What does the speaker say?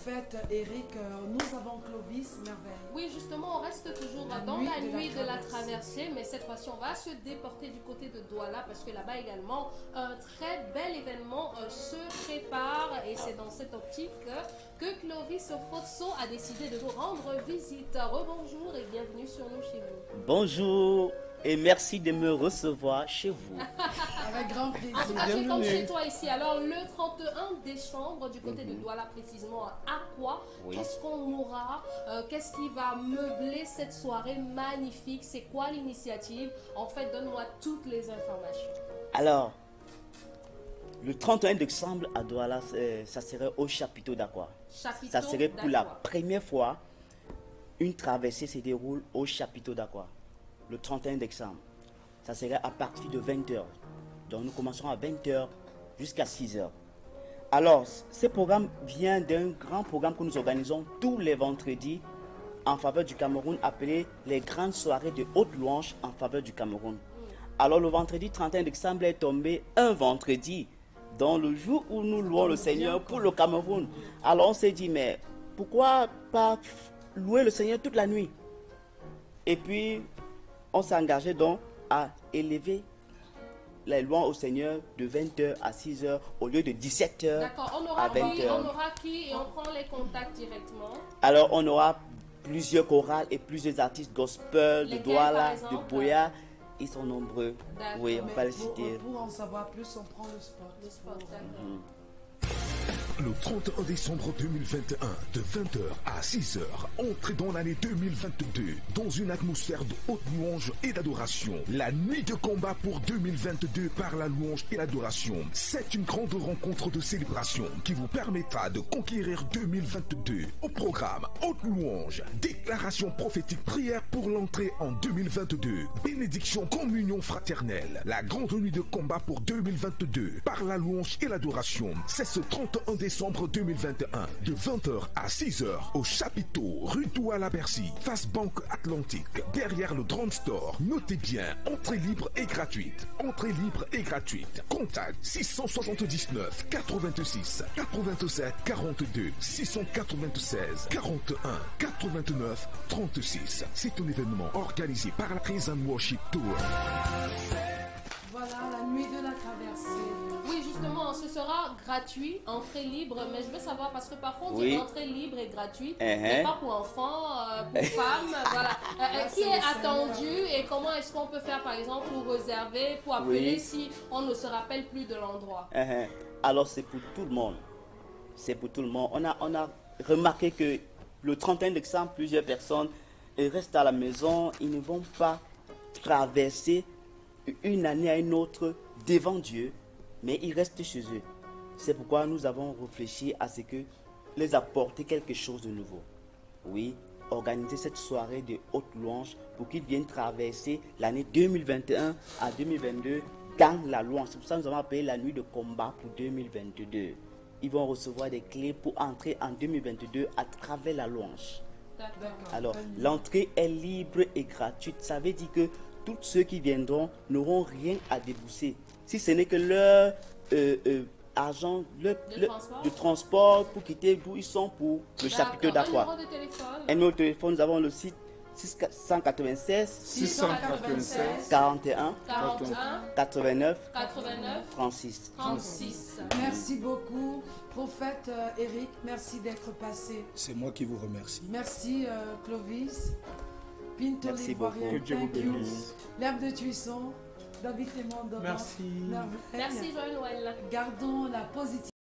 prophète Eric, nous avons Clovis Merveille. Oui, justement, on reste toujours dans la nuit de la traversée, mais cette fois-ci, on va se déporter du côté de Douala parce que là-bas également, un très bel événement se prépare et c'est dans cette optique que Clovis Fotso a décidé de nous rendre visite. Rebonjour et bienvenue sur nous chez vous. Bonjour et merci de me recevoir chez vous. Avec grand plaisir. C'est comme chez toi ici. Alors, le 31 décembre, du côté de Douala, précisément à quoi? Oui. Qu'est-ce qu'on aura? Qu'est-ce qui va meubler cette soirée magnifique? C'est quoi l'initiative? En fait, donne-moi toutes les informations. Alors, le 31 décembre à Douala, ça serait au chapiteau d'Aqua. Ça serait pour la première fois, une traversée se déroule au chapiteau d'Aqua. Le 31 décembre. Ça serait à partir de 20h. Donc nous commencerons à 20h jusqu'à 6h. Alors, ce programme vient d'un grand programme que nous organisons tous les vendredis en faveur du Cameroun, appelé les grandes soirées de haute louange en faveur du Cameroun. Alors le vendredi 31 décembre est tombé un vendredi, dans le jour où nous louons le Seigneur pour le Cameroun. Alors on s'est dit, mais pourquoi pas louer le Seigneur toute la nuit? Et puis, on s'est engagé donc à élever les louanges au Seigneur de 20h à 6h au lieu de 17h à 20h. On aura qui et on prend les contacts directement? Alors, on aura plusieurs chorales et plusieurs artistes gospel de Douala, de Boya. Ils sont nombreux. Oui, on va les citer. Pour en savoir plus, on prend le spot. Le spot, d'accord. Le 31 décembre 2021, de 20h à 6h, entrez dans l'année 2022 dans une atmosphère de haute louange et d'adoration. La nuit de combat pour 2022 par la louange et l'adoration. C'est une grande rencontre de célébration qui vous permettra de conquérir 2022. Au programme, haute louange, déclaration prophétique, prière pour l'entrée en 2022, bénédiction, communion fraternelle. La grande nuit de combat pour 2022 par la louange et l'adoration. C'est ce 31 décembre 2021, de 20h à 6h, au chapiteau, rue Douala-Bercy, face Banque Atlantique, derrière le Drone Store. Notez bien, entrée libre et gratuite. Entrée libre et gratuite. Contact 679 86 87 42 696 41 89 36. C'est un événement organisé par la Prison Worship Tour. Voilà, la nuit de la traversée. Oui, justement, ce sera gratuit, entrée libre, mais je veux savoir, parce que parfois on dit entrée libre et gratuite, mais pas pour enfants, pour femmes, voilà. Qui est attendu et comment est-ce qu'on peut faire, par exemple, pour réserver, pour appeler si on ne se rappelle plus de l'endroit? Alors, c'est pour tout le monde. C'est pour tout le monde. On a remarqué que le 31 décembre, plusieurs personnes restent à la maison, ils ne vont pas traverser une année à une autre devant Dieu, mais ils restent chez eux. C'est pourquoi nous avons réfléchi à ce que les apporter quelque chose de nouveau. Oui, organiser cette soirée de haute louange pour qu'ils viennent traverser l'année 2021 à 2022 dans la louange. C'est pour ça que nous avons appelé la nuit de combat pour 2022. Ils vont recevoir des clés pour entrer en 2022 à travers la louange. Alors, l'entrée est libre et gratuite. Ça veut dire que tous ceux qui viendront n'auront rien à débourser. Si ce n'est que leur argent de transport pour quitter d'où ils sont pour le chapiteau d'Aqua. Un numéro de téléphone. Un numéro de téléphone, nous avons le site 696 41 89 36. Merci beaucoup, prophète Eric. Merci d'être passé. C'est moi qui vous remercie. Merci, Clovis. Pinto Merci l'Ivoirien, beaucoup. Que Dieu vous bénisse. L'herbe de Tuisson, David Clément Doran. Merci. Merci, Joël Noël. Gardons la positivité.